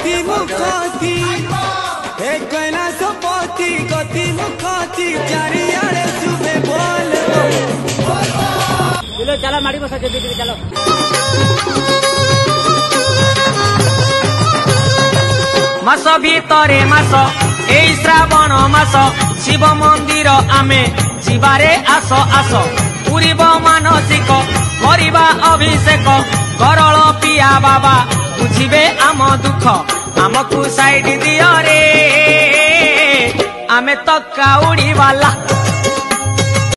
गति मुखती हे कैलाश पति गति मुखती चारियाड़े सुबे बोल चलो चलो माड़ी बसा जल्दी चलो मास भितरे मास ए श्रावण मास शिव मंदिर आमे जीवारे आस आस पूरीब मानसिक करिबा अभिषेक करल पिया बाबा बुझिबे आम दुख आमकु साइड दियो रे आमे तो काउड़ी वाला।